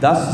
10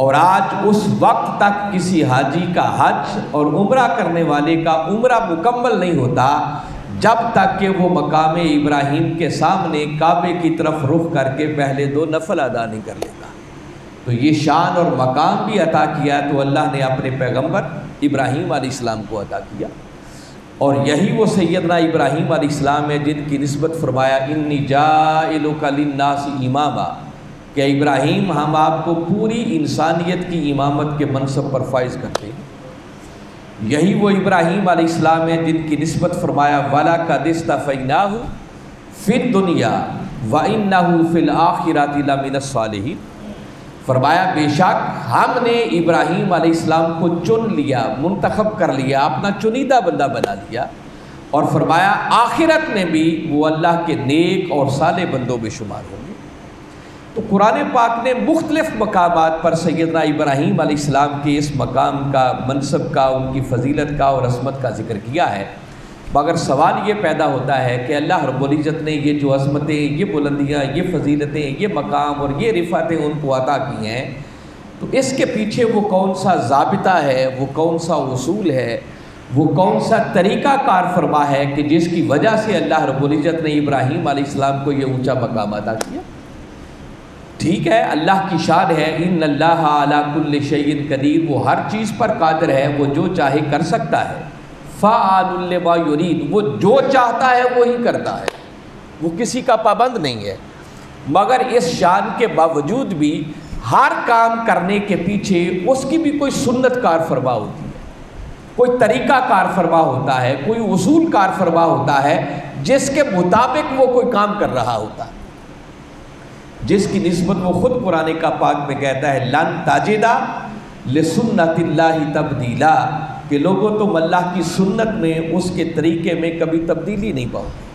اور آج اس وقت تک کسی حاجی کا حج اور عمرہ کرنے والے کا عمرہ مکمل نہیں ہوتا جب تک کہ وہ مقام ابراہیم کے سامنے کعبے کی طرف رخ کر کے پہلے 2 نفل ادا نہیں کر لیتا۔ تو یہ شان اور مقام بھی عطا کیا تو اللہ نے اپنے پیغمبر ابراہیم علیہ السلام کو عطا کیا، اور یہی وہ سیدنا ابراہیم علیہ السلام ہے جن کی نسبت فرمایا انی جاعلک للناس اماما، کہ ابراہیم ہم آپ کو پوری انسانیت کی امامت کے منصب پر فائز کرتے ہیں۔ یہی وہ ابراہیم علیہ السلام ہے جن کی نسبت فرمایا وَلَقَدِ اصْطَفَيْنَاهُ فِي الدُّنْيَا وَإِنَّهُ فِي الْآخِرَةِ لَمِنَ الصَّالِحِينَ، فرمایا بے شک ہم نے ابراہیم علیہ السلام کو چن لیا، منتخب کر لیا، اپنا چنیدہ بندہ بنا لیا، اور فرمایا آخرت میں بھی وہ اللہ کے نیک اور صالح بندوں میں شمار ہوں گے۔ تو قرآن پاک نے مختلف مقامات پر سیدنا ابراہیم علیہ السلام کے اس مقام کا، منصب کا، ان کی فضیلت کا اور عظمت کا ذکر کیا ہے، مگر سوال یہ پیدا ہوتا ہے کہ اللہ رب العزت نے یہ جو عظمتیں، یہ بلندیاں، یہ فضیلتیں، یہ مقام اور یہ رفعتیں ان کو عطا کی ہیں، تو اس کے پیچھے وہ کون سا ضابطہ ہے، وہ کون سا اصول ہے، وہ کون سا طریقہ کار فرما ہے کہ جس کی وجہ سے اللہ رب العزت نے ابراہیم علیہ السلام کو یہ اونچا مقام عطا کیا؟ ٹھیک ہے، اللہ کی شان ہے ان اللہ علی کل شیء قدیر، وہ ہر چیز پر قادر ہے، وہ جو چاہے کر سکتا ہے، فعال لما یرید، وہ جو چاہتا ہے وہی کرتا ہے، وہ کسی کا پابند نہیں ہے۔ مگر اس شان کے باوجود بھی ہر کام کرنے کے پیچھے اس کی بھی کوئی سنت کار فرما ہوتی ہے، کوئی طریقہ کار فرما ہوتا ہے، کوئی اصول کار فرما ہوتا ہے جس کے مطابق وہ کوئی کام کر رہا ہوتا ہے، جس کی نسبت وہ خود قرآن کا پاک میں کہتا ہے لن تجد لسنت اللہ تبدیلا، کہ لوگوں تم اللہ کی سنت میں، اس کے طریقے میں کبھی تبدیلی نہیں پاؤ گے۔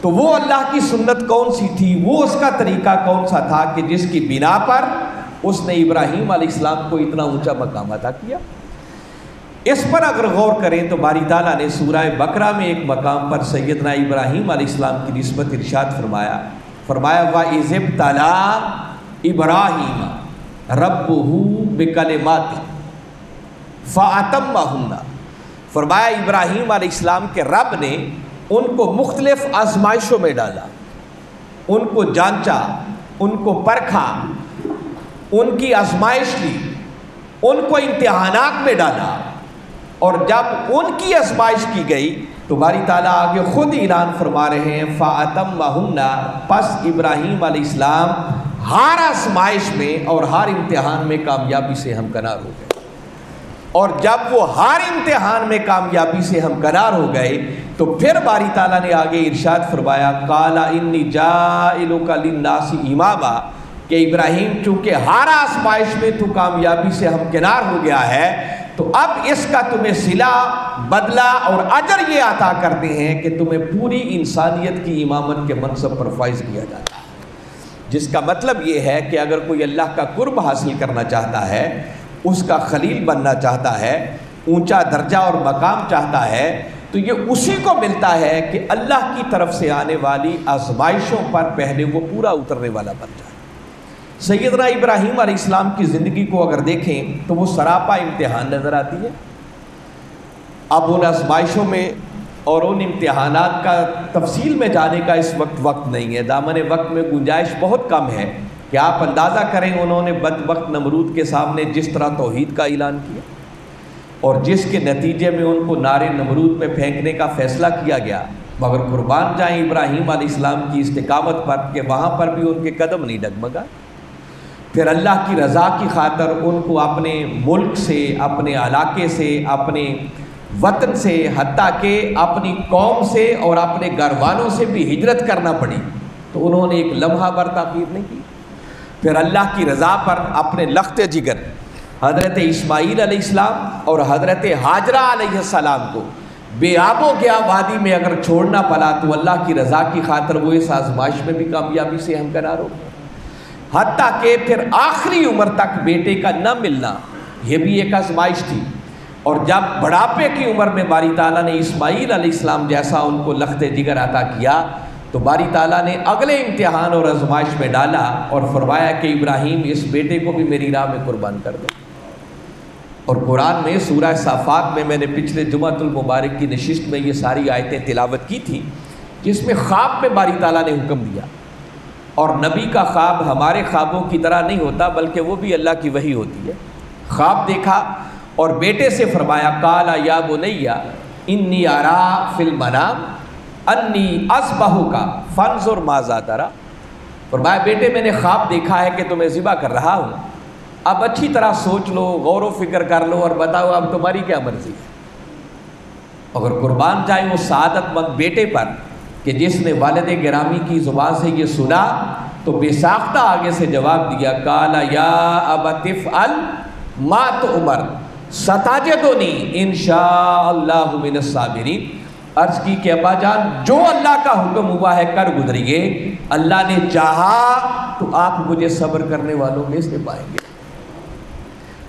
تو وہ اللہ کی سنت کون سی تھی، وہ اس کا طریقہ کون سا تھا کہ جس کی بنا پر اس نے ابراہیم علیہ السلام کو اتنا اونچا مقام عطا کیا؟ اس پر اگر غور کریں تو باری تعالیٰ نے سورہ بقرہ میں ایک مقام پر سیدنا ابراہیم علیہ السلام کی نسبت ارشاد فرمایا وَإِذِ ابْتَلَىٰ إِبْرَاهِيمَ رَبُّهُ بِكَلِمَاتٍ فَأَتَمَّهُنَّ، فرمایا ابراہیم علیہ السلام کے رب نے ان کو مختلف آزمائشوں میں ڈالا، ان کو جانچا، ان کو پرکھا، ان کی آزمائش لی، ان کو امتحانات میں ڈالا، اور جب ان کی آزمائش کی گئی تو باری تعالیٰ آگے خود اعلان فرما رہے ہیں فَأَتَمَّهُنَّ، پس ابراہیم علیہ السلام ہر آزمائش میں اور ہر امتحان میں کامیابی سے ہمکنار ہو گئے، اور جب وہ ہر امتحان میں کامیابی سے ہمکنار ہو گئے تو پھر باری تعالیٰ نے آگے ارشاد فرمایا قَالَ إِنِّي جَاعِلُكَ لِلنَّاسِ إِمَامًا، کہ ابراہیم چونکہ ہر آزمائش میں تو کامیابی سے ہمکنار ہو گیا ہے تو اب اس کا تمہیں صلہ، بدلہ اور اجر یہ عطا کرتے ہیں کہ تمہیں پوری انسانیت کی امامت کے منصب پر فائز کیا جاتا ہے، جس کا مطلب یہ ہے کہ اگر کوئی اللہ کا قرب حاصل کرنا چاہتا ہے، اس کا خلیل بننا چاہتا ہے، اونچا درجہ اور مقام چاہتا ہے، تو یہ اسی کو ملتا ہے کہ اللہ کی طرف سے آنے والی آزمائشوں پر پہلے وہ پورا اترنے والا بن جائے۔ سیدنا ابراہیم علیہ السلام کی زندگی کو اگر دیکھیں تو وہ سراپا امتحان نظر آتی ہے۔ اب ان آزمائشوں میں اور ان امتحانات کا تفصیل میں جانے کا اس وقت نہیں ہے، دامن وقت میں گنجائش بہت کم ہے کہ آپ اندازہ کریں انہوں نے بدبخت نمرود کے سامنے جس طرح توحید کا اعلان کیا اور جس کے نتیجے میں ان کو نار نمرود میں پھینکنے کا فیصلہ کیا گیا، مگر قربان جائیں ابراہیم علیہ السلام کی استقامت پر کہ وہاں پر بھی ان کے قدم نہیں ڈگمگا۔ پھر اللہ کی رضا کی خاطر ان کو اپنے ملک سے، اپنے علاقے سے، اپنے وطن سے، حتیٰ کہ اپنی قوم سے اور اپنے گھر والوں سے بھی ہجرت کرنا پڑی، تو انہوں نے ایک لمحہ بر تاخیر نہیں کی۔ پھر اللہ کی رضا پر اپنے لخت جگر حضرت اسماعیل علیہ السلام اور حضرت حاجرہ علیہ السلام کو بے آب و گیا وادی میں اگر چھوڑنا پڑا تو اللہ کی رضا کی خاطر وہ اس آزمائش میں بھی کامیابی سے ہمکنار ہو گئے، حتیٰ کہ پھر آخری عمر تک بیٹے کا نہ ملنا یہ بھی ایک آزمائش تھی، اور جب بڑھاپے کی عمر میں باری تعالیٰ نے اسماعیل علیہ السلام جیسا ان کو لخت جگر عطا کیا تو باری تعالیٰ نے اگلے امتحان اور آزمائش میں ڈالا اور فرمایا کہ ابراہیم اس بیٹے کو بھی میری راہ میں قربان کر دو۔ اور قرآن میں سورہ صافات میں نے پچھلے جمعۃ المبارک کی نشست میں یہ ساری آیتیں تلاوت کی تھی، جس میں خواب میں باری تعالیٰ نے حکم دیا، اور نبی کا خواب ہمارے خوابوں کی طرح نہیں ہوتا بلکہ وہ بھی اللہ کی وحی ہوتی ہے۔ خواب دیکھا اور بیٹے سے فرمایا قال یا بنی انی ارا فی المنام انی اذبحک فانظر ماذا تری، فرمایا بیٹے میں نے خواب دیکھا ہے کہ تمہیں ذبح کر رہا ہوں، اب اچھی طرح سوچ لو، غور و فکر کر لو اور بتاؤ اب تمہاری کیا مرضی ہے۔ اگر قربان جائیں اس سعادت مند بیٹے پر کہ جس نے والد گرامی کی زبان سے یہ سنا، تو بے ساختہ آگے سے جواب دیا قال یا ابت افعل ما تؤمر ستجدنی ان شاء اللہ من الصابرین، عرض کی کہ ابا جان جو اللہ کا حکم ہوا ہے کر گزریے، اللہ نے چاہا تو آپ مجھے صبر کرنے والوں میں سے پائیں گے۔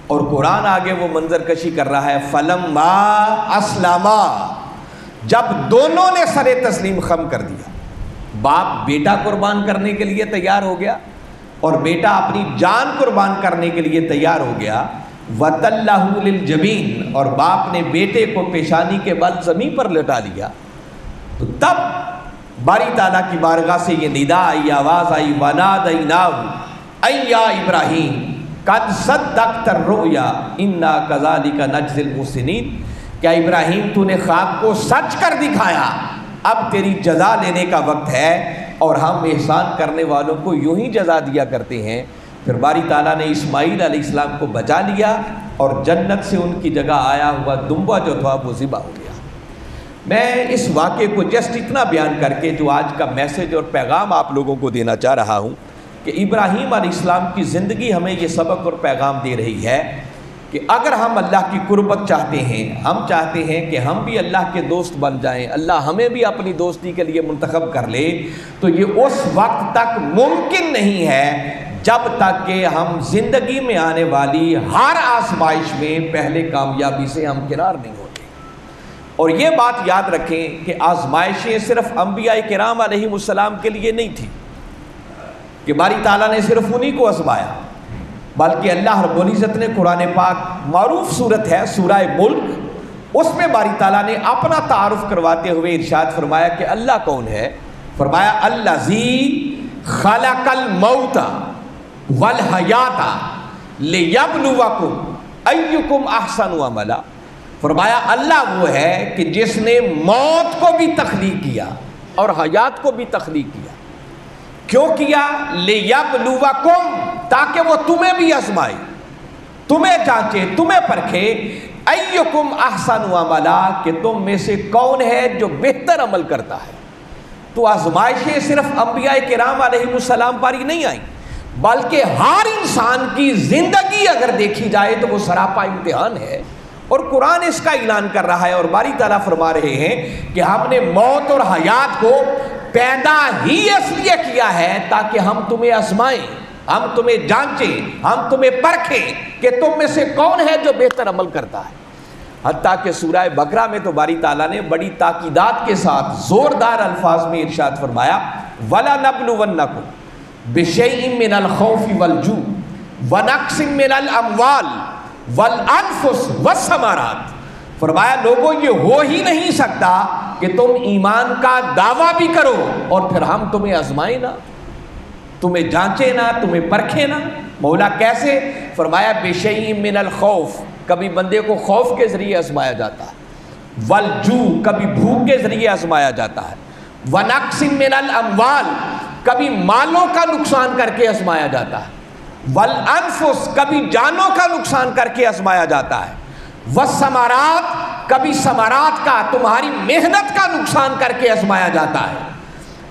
اور قرآن آگے وہ منظر کشی کر رہا ہے فلما اسلما، جب دونوں نے سر تسلیم خم کر دیا، باپ بیٹا قربان کرنے کے لیے تیار ہو گیا اور بیٹا اپنی جان قربان کرنے کے لیے تیار ہو گیا، وَتَلَّهُ لِلْجَبِينِ، اور باپ نے بیٹے کو پیشانی کے بل زمین پر لٹا لیا، تو تب باری تعالیٰ کی بارگاہ سے یہ ندا آئی، آواز آئی وَنَادَيْنَاهُ أَن يَا إِبْرَاهِيمُ قَدْ صَدَّقْتَ الرُّؤْيَا إِنَّا كَذَلِكَ نَجْزِي الْمُحْسِنِينَ، کیا ابراہیم تو نے خواب کو سچ کر دکھایا، اب تیری جزا لینے کا وقت ہے، اور ہم احسان کرنے والوں کو یوں ہی جزا دیا کرتے ہیں۔ پھر باری تعالیٰ نے اسماعیل علیہ السلام کو بچا لیا اور جنت سے ان کی جگہ آیا ہوا دمبا جو تھا وہ ذبح ہو گیا۔ میں اس واقعے کو جسٹ اتنا بیان کر کے جو آج کا میسج اور پیغام آپ لوگوں کو دینا چاہ رہا ہوں کہ ابراہیم علیہ السلام کی زندگی ہمیں یہ سبق اور پیغام دے رہی ہے کہ اگر ہم اللہ کی قربت چاہتے ہیں، ہم چاہتے ہیں کہ ہم بھی اللہ کے دوست بن جائیں، اللہ ہمیں بھی اپنی دوستی کے لیے منتخب کر لے، تو یہ اس وقت تک ممکن نہیں ہے جب تک کہ ہم زندگی میں آنے والی ہر آزمائش میں پہلے کامیابی سے ہمکنار نہیں ہوتے۔ اور یہ بات یاد رکھیں کہ آزمائشیں صرف انبیاء کرام علیہ السلام کے لیے نہیں تھی کہ باری تعالیٰ نے صرف انہی کو آزمایا، بلکہ اللہ رب العزت نے قرآن پاک معروف صورت ہے سورہ ملک، اس میں باری تعالیٰ نے اپنا تعارف کرواتے ہوئے ارشاد فرمایا کہ اللہ کون ہے، فرمایا الذی خلق الموت والحیات لیبلوکم ایکم احسن عملا، فرمایا اللہ وہ ہے کہ جس نے موت کو بھی تخلیق کیا اور حیات کو بھی تخلیق کیا۔ کیوں کیا؟ لیبلوکم، تاکہ وہ تمہیں بھی آزمائے، تمہیں جانچے، تمہیں پرکھے، ایکم احسن عملا، کہ تم میں سے کون ہے جو بہتر عمل کرتا ہے۔ تو آزمائشیں صرف انبیاء کرام علیہ السلام پر ہی نہیں آئیں، بلکہ ہر انسان کی زندگی اگر دیکھی جائے تو وہ سراپا امتحان ہے، اور قرآن اس کا اعلان کر رہا ہے، اور باری تعالیٰ فرما رہے ہیں کہ ہم نے موت اور حیات کو پیدا ہی اس لیے کیا ہے تاکہ ہم تمہیں آزمائیں، ہم تمہیں جانچیں، ہم تمہیں پرکھیں کہ تم میں سے کون ہے جو بہتر عمل کرتا ہے۔ حتیٰ کہ سورہ بقرہ میں تو باری تعالیٰ نے بڑی تاکیدات کے ساتھ زوردار الفاظ میں ارشاد فرمایا وَلَنَبْلُوَنَّكُمْ بِشَيْءٍ مِّنَ الْخَوْفِ وَالْجُوعِ وَنَقْصٍ مِّنَ الْأَمْوَالِ وَالْأَنفُسِ وَالثَّمَرَاتِ، فرمایا لوگوں یہ ہو ہی نہیں سکتا کہ تم ایمان کا دعویٰ بھی کرو اور پھر ہم تمہیں آزمائیں نہ، تمہیں جانچے نہ، تمہیں پرکھے نہ۔ مولا کیسے؟ فرمایا بِشَيْءٍ مِّنَ الْخَوْفِ، کبھی بندے کو خوف کے ذریعے آزمایا جاتا ہے، وَالْجُوعِ، کبھی بھوک کے ذریعے آزمایا جاتا ہے، وَنَقْصٍ مِّنَ الْأَمْوَالِ، کبھی مالوں کا نقصان کر کے آزمایا جاتا ہے، والانفس، کبھی جانوں کا نقصان کر کے آزمایا جاتا ہے، والثمرات، کبھی ثمرات کا، تمہاری محنت کا نقصان کر کے آزمایا جاتا ہے۔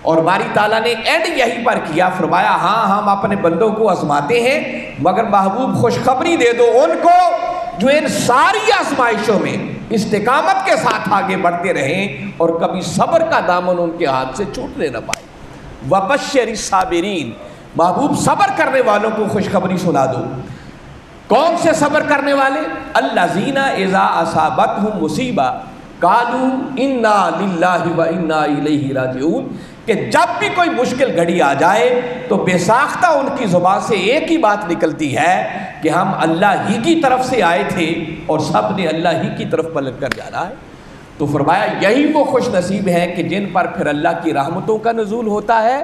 اور باری تعالیٰ نے اینڈ یہی پر کیا، فرمایا ہاں ہم اپنے بندوں کو آزماتے ہیں، مگر محبوب خوشخبری دے دو ان کو جو ان ساری آزمائشوں میں استقامت کے ساتھ آگے بڑھتے رہیں اور کبھی صبر کا دامن ان کے ہاتھ سے چھوٹنے نہ پائے۔ وَبَشِّرِ الصَّابِرِينَ، محبوب صبر کرنے والوں کو خوشخبری سنا دو۔ کون سے صبر کرنے والے؟ الَّذِينَ إِذَا أَصَابَتْهُمْ مُصِیبَةٌ قالوا انا للہ و انا الیہ راجعون، کہ جب بھی کوئی مشکل گھڑی آ جائے تو بے ساختہ ان کی زبان سے ایک ہی بات نکلتی ہے کہ ہم اللہ ہی کی طرف سے آئے تھے اور سب نے اللہ ہی کی طرف پلٹ کر جانا ہے۔ تو فرمایا یہی وہ خوش نصیب ہیں کہ جن پر پھر اللہ کی رحمتوں کا نزول ہوتا ہے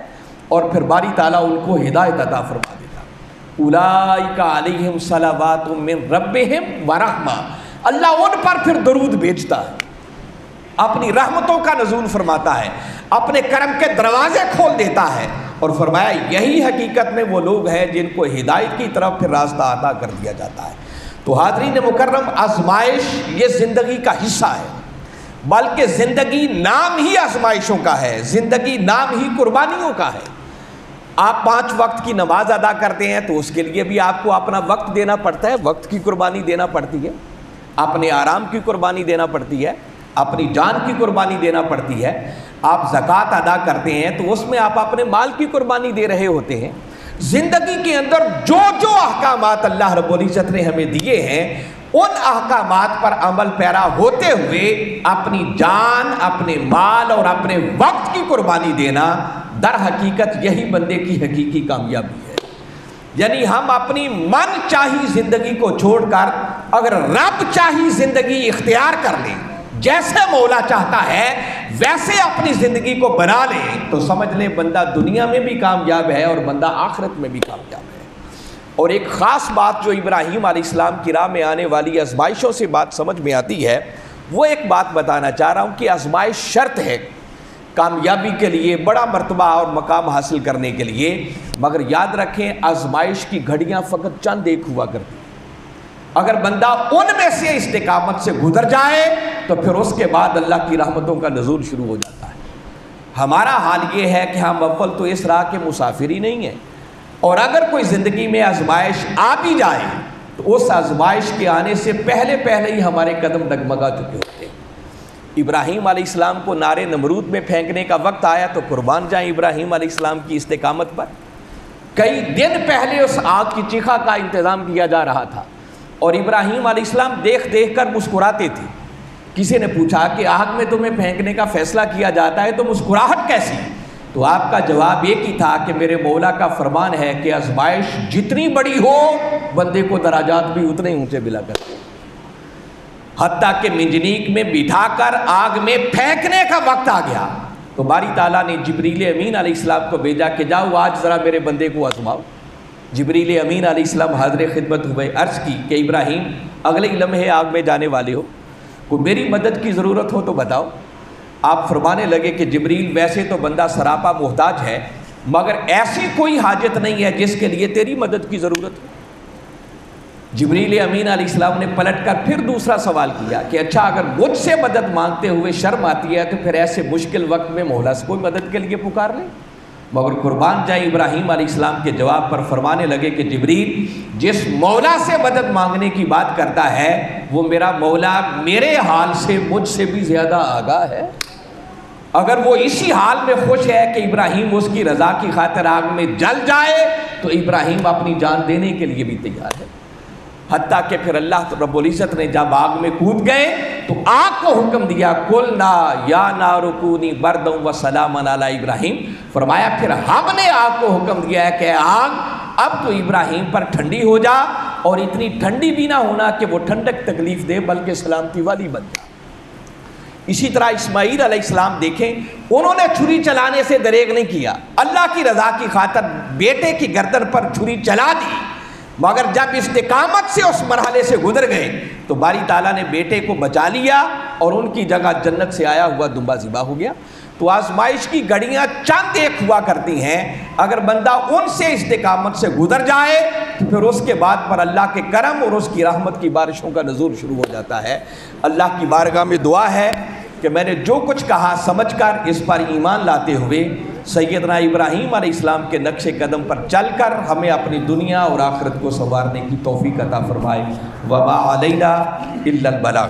اور پھر باری تعالیٰ ان کو ہدایت عطا فرما دیتا۔ اولئک علیہم صلوات من ربہم ورحمہ، اللہ ان پر پھر درود بھیجتا ہے، اپنی رحمتوں کا نزول فرماتا ہے، اپنے کرم کے دروازے کھول دیتا ہے، اور فرمایا یہی حقیقت میں وہ لوگ ہیں جن کو ہدایت کی طرف پھر راستہ عطا کر دیا جاتا ہے۔ تو حاضرین مکرم، آزمائش یہ زندگی کا حصہ ہے، بلکہ زندگی نام ہی آزمائشوں کا ہے، زندگی نام ہی قربانیوں کا ہے۔ آپ 5 وقت کی نماز ادا کرتے ہیں تو اس کے لیے بھی آپ کو اپنا وقت دینا پڑتا ہے، وقت کی قربانی دینا پڑتی ہے، اپنے آرام کی قربانی دینا پڑتی ہے، اپنی جان کی قربانی دینا پڑتی ہے۔ آپ زکوٰۃ ادا کرتے ہیں تو اس میں آپ اپنے مال کی قربانی دے رہے ہوتے ہیں۔ زندگی کے اندر جو جو احکامات اللہ رب العزت نے ہمیں دیے ہیں، ان احکامات پر عمل پیرا ہوتے ہوئے اپنی جان، اپنے مال اور اپنے وقت کی قربانی دینا در حقیقت یہی بندے کی حقیقی کامیابی ہے۔ یعنی ہم اپنی من چاہی زندگی کو چھوڑ کر اگر رب چاہی زندگی اختیار کر لیں، جیسے مولا چاہتا ہے ویسے اپنی زندگی کو بنا لیں، تو سمجھ لیں بندہ دنیا میں بھی کامیاب ہے اور بندہ آخرت میں بھی کامیاب ہے۔ اور ایک خاص بات جو ابراہیم علیہ السلام کی راہ میں آنے والی آزمائشوں سے بات سمجھ میں آتی ہے، وہ ایک بات بتانا چاہ رہا ہوں کہ آزمائش شرط ہے کامیابی کے لیے، بڑا مرتبہ اور مقام حاصل کرنے کے لیے، مگر یاد رکھیں آزمائش کی گھڑیاں فقط چند ایک ہوا کرتی ہیں۔ اگر بندہ ان میں سے استقامت سے گزر جائے تو پھر اس کے بعد اللہ کی رحمتوں کا نزول شروع ہو جاتا ہے۔ ہمارا حال یہ ہے کہ ہم اول تو اس راہ کے مسافر ہی نہیں ہیں، اور اگر کوئی زندگی میں آزمائش آ بھی جائے تو اس آزمائش کے آنے سے پہلے ہی ہمارے قدم ڈگمگا چکے ہوتے ہیں۔ ابراہیم علیہ السلام کو نارے نمرود میں پھینکنے کا وقت آیا تو قربان جائیں ابراہیم علیہ السلام کی استقامت پر۔ کئی دن پہلے اس آگ کی چیخا کا انتظام کیا جا رہا تھا اور ابراہیم علیہ السلام دیکھ کر مسکراتے تھے۔ کسی نے پوچھا کہ آگ میں تمہیں پھینکنے کا فیصلہ کیا جاتا ہے تو مسکراہٹ کیسی؟ تو آپ کا جواب ایک ہی تھا کہ میرے مولا کا فرمان ہے کہ آزمائش جتنی بڑی ہو بندے کو درجات بھی اتنے اونچے ملا کرتے ہیں، حتیٰ کہ منجنیک میں بٹھا کر آگ میں پھینکنے کا وقت آ گیا تو باری تعالیٰ نے جبریل امین علیہ السلام کو بھیجا کہ جاؤ آج ذرا میرے بندے کو آزماؤ۔ جبریل امین علیہ السلام حاضر خدمت ہوئے، عرض کی کہ ابراہیم اگلے لمحے آگ میں جانے والے ہو، کوئی میری مدد کی ضرورت ہو تو بتاؤ۔ آپ فرمانے لگے کہ جبریل ویسے تو بندہ سراپا محتاج ہے، مگر ایسی کوئی حاجت نہیں ہے جس کے لیے تیری مدد کی ضرورت ہو۔ جبریل امین علیہ السلام نے پلٹ کر پھر دوسرا سوال کیا کہ اچھا اگر مجھ سے مدد مانگتے ہوئے شرم آتی ہے تو پھر ایسے مشکل وقت میں مولا سے کوئی مدد کے لیے پکار لیں۔ مگر قربان جائیں ابراہیم علیہ السلام کے جواب پر فرمانے لگے کہ جبریل جس مولا سے مدد مانگنے کی بات کرتا ہے وہ میرا مولا میرے حال سے مجھ سے بھی زیادہ آگاہ ہے۔ اگر وہ اسی حال میں خوش ہے کہ ابراہیم اس کی رضا کی خاطر آگ میں جل جائے تو ابراہیم اپنی جان دینے کے لیے بھی تیار ہے۔ حتیٰ کہ پھر اللہ رب العزت نے جب آگ میں کود گئے تو آگ کو حکم دیا قلنا یا نار کونی بردا وسلاما علی ابراہیم، فرمایا پھر ہم نے آگ کو حکم دیا ہے کہ آگ اب تو ابراہیم پر ٹھنڈی ہو جا، اور اتنی ٹھنڈی بھی نہ ہونا کہ وہ ٹھنڈک تکلیف دے بلکہ سلامتی والی بن جائے۔ اسی طرح اسماعیل علیہ السلام دیکھیں، انہوں نے چھری چلانے سے دریغ نہیں کیا، اللہ کی رضا کی خاطر بیٹے کی گردن پر چھری چلا دی، مگر جب استقامت سے اس مرحلے سے گزر گئے تو باری تعالیٰ نے بیٹے کو بچا لیا اور ان کی جگہ جنت سے آیا ہوا دمبا ذبح ہو گیا۔ تو آزمائش کی گھڑیاں چند ایک ہوا کرتی ہیں، اگر بندہ ان سے استقامت سے گزر جائے تو پھر اس کے بعد پر اللہ کے کرم اور اس کی رحمت کی بارشوں کا نزول شروع ہو جاتا ہے۔ اللہ کی بارگاہ میں دعا ہے کہ میں نے جو کچھ کہا سمجھ کر اس پر ایمان لاتے ہوئے سیدنا ابراہیم علیہ السلام کے نقش قدم پر چل کر ہمیں اپنی دنیا اور آخرت کو سنوارنے کی توفیق عطا فرمائے۔ وما علینا الا البلاغ۔